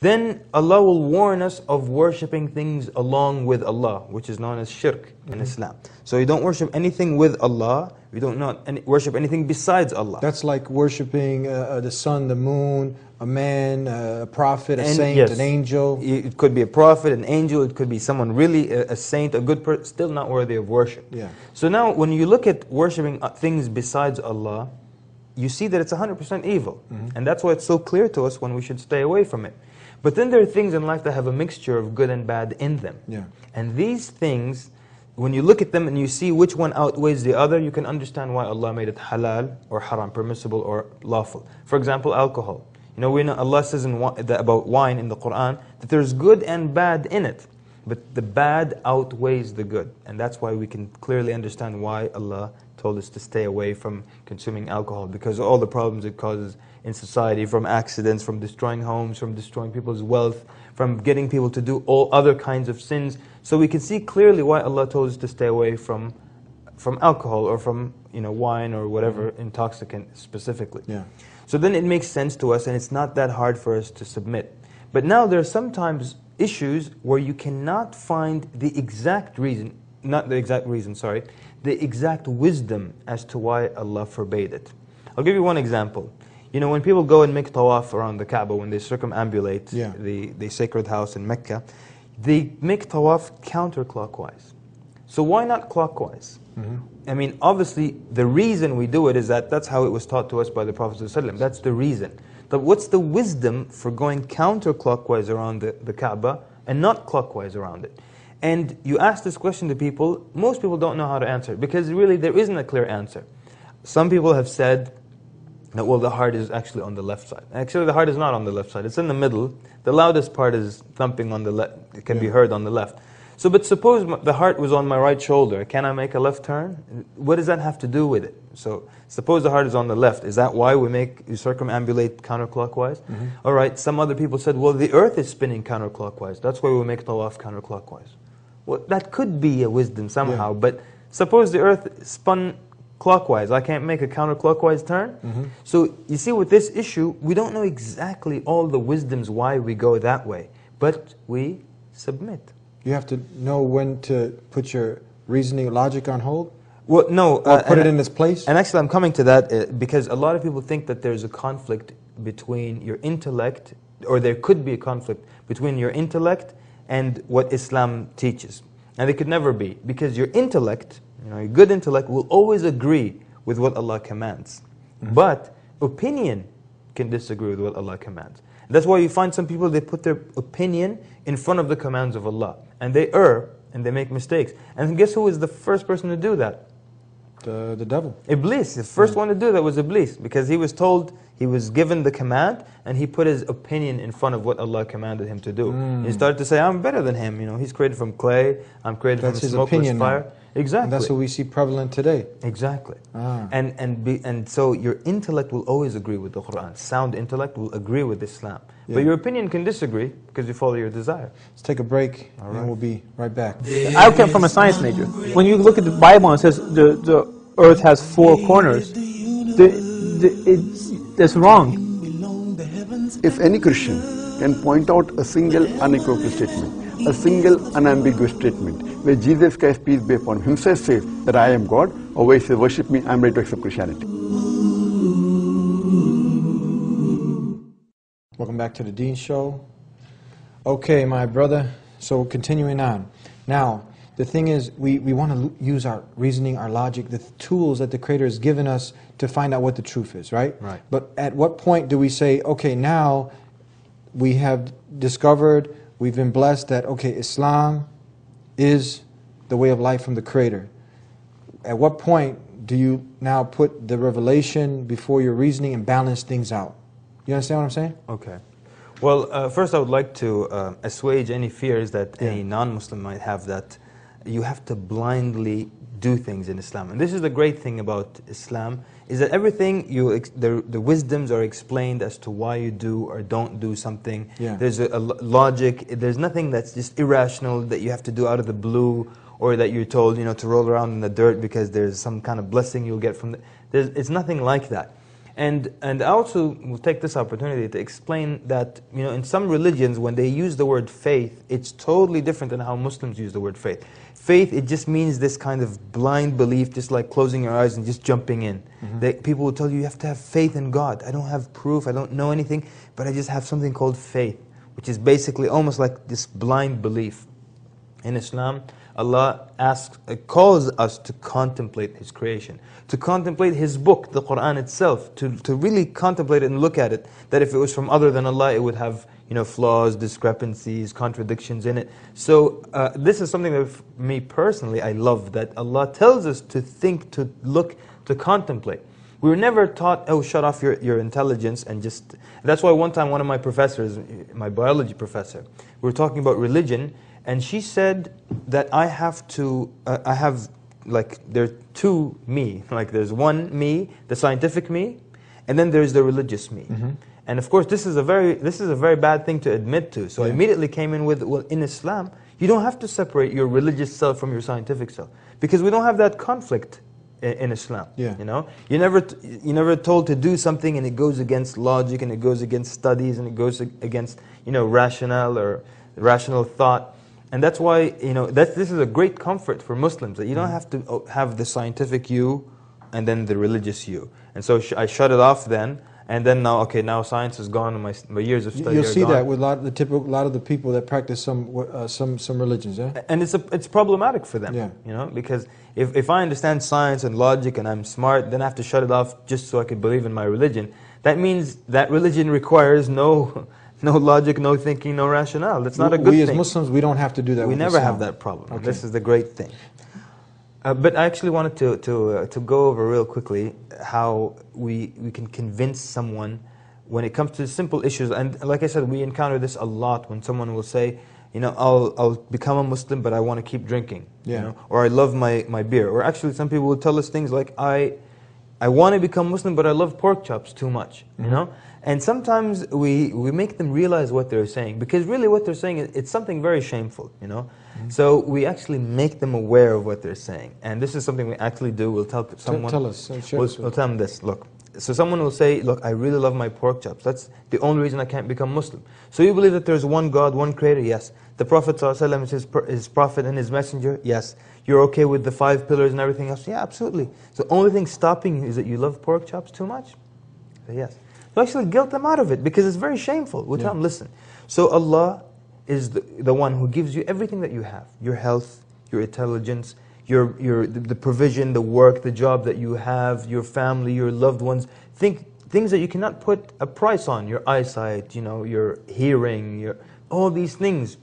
then Allah will warn us of worshipping things along with Allah, which is known as shirk in Islam. So you don't worship anything with Allah, you don't worship anything besides Allah. That's like worshipping the sun, the moon, a man, a prophet, a saint, yes, an angel. It could be a prophet, an angel, it could be someone really, a saint, a good person, still not worthy of worship. Yeah. So now when you look at worshipping things besides Allah, you see that it's 100% evil. And that's why it's so clear to us when we should stay away from it. But then there are things in life that have a mixture of good and bad in them. Yeah. And these things, when you look at them and you see which one outweighs the other, you can understand why Allah made it halal or haram, permissible or lawful. For example, alcohol. You know, we know Allah says about wine in the Quran that there's good and bad in it. But the bad outweighs the good. And that's why we can clearly understand why Allah told us to stay away from consuming alcohol, because of all the problems it causes in society, from accidents, from destroying homes, from destroying people's wealth, from getting people to do all other kinds of sins. So we can see clearly why Allah told us to stay away from alcohol or from wine or whatever intoxicant specifically. Yeah. So then it makes sense to us, and it's not that hard for us to submit. But now there are sometimes issues where you cannot find the exact reason, the exact wisdom as to why Allah forbade it. I'll give you one example. You know, when people go and make tawaf around the Kaaba, when they circumambulate the sacred house in Mecca, they make tawaf counterclockwise. So why not clockwise? I mean, obviously, the reason we do it is that's how it was taught to us by the Prophet ﷺ. That's the reason. But what's the wisdom for going counterclockwise around the Kaaba and not clockwise around it? And you ask this question to people, most people don't know how to answer it, because really there isn't a clear answer. Some people have said that, well, the heart is actually on the left side. Actually, the heart is not on the left side. It's in the middle. The loudest part is thumping on the left. It can be heard on the left. So, but suppose the heart was on my right shoulder. Can I make a left turn? What does that have to do with it? So, suppose the heart is on the left. Is that why we circumambulate counterclockwise? All right, some other people said, well, the earth is spinning counterclockwise. That's why we make tawaf counterclockwise. Well, that could be a wisdom somehow, but suppose the earth spun clockwise. I can't make a counterclockwise turn. So you see, with this issue, we don't know exactly all the wisdoms why we go that way, but we submit. You have to know when to put your reasoning, logic on hold? Well, no. Or put it in its place? And actually, I'm coming to that because a lot of people think that there's a conflict between your intellect, or there could be a conflict between your intellect and what Islam teaches. And it could never be, because your intellect, your good intellect, will always agree with what Allah commands. But opinion can disagree with what Allah commands. That's why you find some people, they put their opinion in front of the commands of Allah. And they err, and they make mistakes. And guess who is the first person to do that? The devil. Iblis. The first one to do that was Iblis, because he was told, he was given the command, and he put his opinion in front of what Allah commanded him to do. He started to say, I'm better than him. He's created from clay, I'm created from smokeless fire. Now. Exactly. And that's what we see prevalent today. Exactly. And so your intellect will always agree with the Quran. Sound intellect will agree with Islam. But your opinion can disagree because you follow your desire. Let's take a break, and we'll be right back. I came from a science major. When you look at the Bible and it says the earth has 4 corners, that's wrong. If any Christian can point out a single unequivocal statement, a single unambiguous statement, where Jesus Christ, peace be upon him, himself says that I am God, or where he says, worship me, I am ready to accept Christianity. Welcome back to the Dean Show. Okay, my brother, so continuing on. Now, the thing is, we want to use our reasoning, our logic, the tools that the Creator has given us to find out what the truth is, right? Right. But at what point do we say, okay, now we have discovered, we've been blessed that, okay, Islam is the way of life from the Creator. At what point do you now put the revelation before your reasoning and balance things out? You understand what I'm saying? Okay. Well, first I would like to assuage any fears that any non-Muslim might have, that you have to blindly do things in Islam. And this is the great thing about Islam, is that everything, the wisdoms are explained as to why you do or don't do something. There's a logic. There's nothing that's just irrational that you have to do out of the blue, or that you're told, to roll around in the dirt because there's some kind of blessing you'll get from it. It's nothing like that. And I also will take this opportunity to explain that, you know, in some religions, when they use the word faith, it's totally different than how Muslims use the word faith. Faith, it just means this kind of blind belief, just like closing your eyes and just jumping in. People will tell you, you have to have faith in God. I don't have proof, I don't know anything, but I just have something called faith, which is basically almost like this blind belief. In Islam, Allah calls us to contemplate His creation, to contemplate His book, the Quran itself, to really contemplate it and look at it, that if it was from other than Allah, it would have, you know, flaws, discrepancies, contradictions in it. So this is something that, for me personally, I love, that Allah tells us to think, to look, to contemplate. We were never taught, oh, shut off your intelligence and just... That's why one time one of my professors, my biology professor, we were talking about religion, and she said that I have to, like, there are two me. Like, there's one me, the scientific me, and then there's the religious me. And of course, this is a very bad thing to admit to. So I immediately came in with, well, in Islam, you don't have to separate your religious self from your scientific self, because we don't have that conflict in Islam. You know, you're never told to do something and it goes against logic and it goes against studies and it goes against, you know, rational thought. And that's why, you know, this is a great comfort for Muslims, that you don't have to have the scientific you and then the religious you. And so I shut it off then, and then now, okay, now science is gone and my years of study You'll are see gone. that with a lot of the people that practice some religions, yeah? And it's problematic for them, you know, because if I understand science and logic and I'm smart, then I have to shut it off just so I can believe in my religion. That means that religion requires no logic, no thinking, no rationale. That's not a good thing. We as Muslims, we don't have to do that. We never have that problem. Okay. This is the great thing. But I actually wanted to go over real quickly how we can convince someone when it comes to simple issues. And like I said, we encounter this a lot when someone will say, you know, I'll become a Muslim, but I want to keep drinking. You know? Or I love my beer. Or actually, some people will tell us things like, I want to become Muslim, but I love pork chops too much. You know. And sometimes we make them realize what they're saying, because really what they're saying, it's something very shameful, you know. So we actually make them aware of what they're saying. And this is something we actually do. We'll tell someone. Tell us. We'll tell them this. Look, so someone will say, look, I really love my pork chops. That's the only reason I can't become Muslim. So you believe that there's one God, one Creator? Yes. The Prophet *ﷺ is his Prophet and his Messenger? Yes. You're okay with the 5 pillars and everything else? Yeah, absolutely. So the only thing stopping you is that you love pork chops too much? So yes. So actually guilt them out of it, because it's very shameful. We'll tell them, listen, so Allah is the one who gives you everything that you have. Your health, your intelligence, the provision, the work, the job that you have, your family, your loved ones. Things that you cannot put a price on. Your eyesight, you know, your hearing, all these things.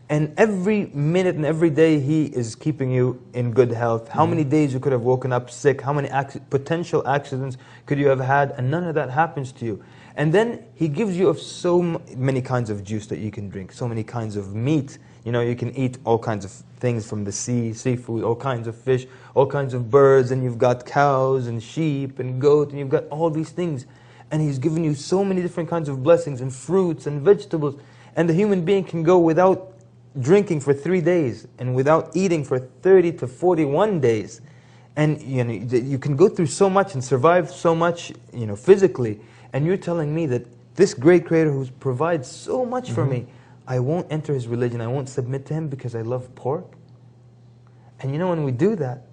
And every minute and every day He is keeping you in good health. How many days you could have woken up sick? How many potential accidents could you have had? And none of that happens to you. And then He gives you of so many kinds of juice that you can drink, so many kinds of meat. You know, you can eat all kinds of things from the sea, seafood, all kinds of fish, all kinds of birds, and you've got cows and sheep and goat, and you've got all these things. And He's given you so many different kinds of blessings and fruits and vegetables. And the human being can go without drinking for 3 days and without eating for 30 to 41 days. And you know, you can go through so much and survive so much, you know, physically. And you're telling me that this great Creator who provides so much for me, I won't enter His religion, I won't submit to Him because I love pork? And you know, when we do that,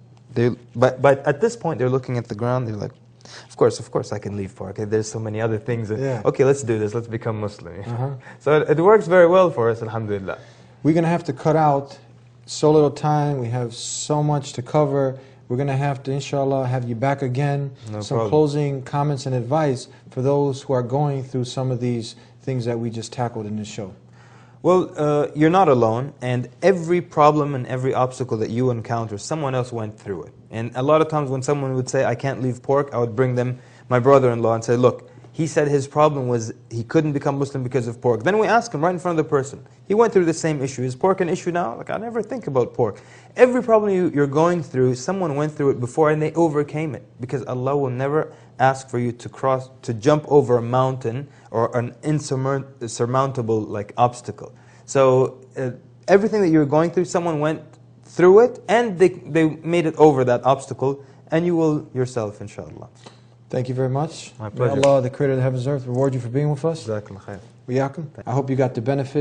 but at this point they're looking at the ground, they're like, of course I can leave pork. There's so many other things. Okay, let's do this, let's become Muslim. So it works very well for us, alhamdulillah. We're going to have to cut out so little time. We have so much to cover. We're going to have to, inshallah, have you back again. Some closing comments and advice for those who are going through some of these things that we just tackled in this show. Well, you're not alone, and every problem and every obstacle that you encounter, someone else went through it. And a lot of times when someone would say, I can't leave pork, I would bring them my brother-in-law and say, look, he said his problem was he couldn't become Muslim because of pork. Then we ask him right in front of the person. He went through the same issue. Is pork an issue now? Like, I never think about pork. Every problem you're going through, someone went through it before and they overcame it. Because Allah will never ask for you to jump over a mountain or an insurmountable like obstacle. So everything that you're going through, someone went through it and they made it over that obstacle, and you will yourself, inshallah. Thank you very much. My May pleasure. Allah, the creator of the heavens and earth, reward you for being with us. Jazakallah khair. I hope you got the benefit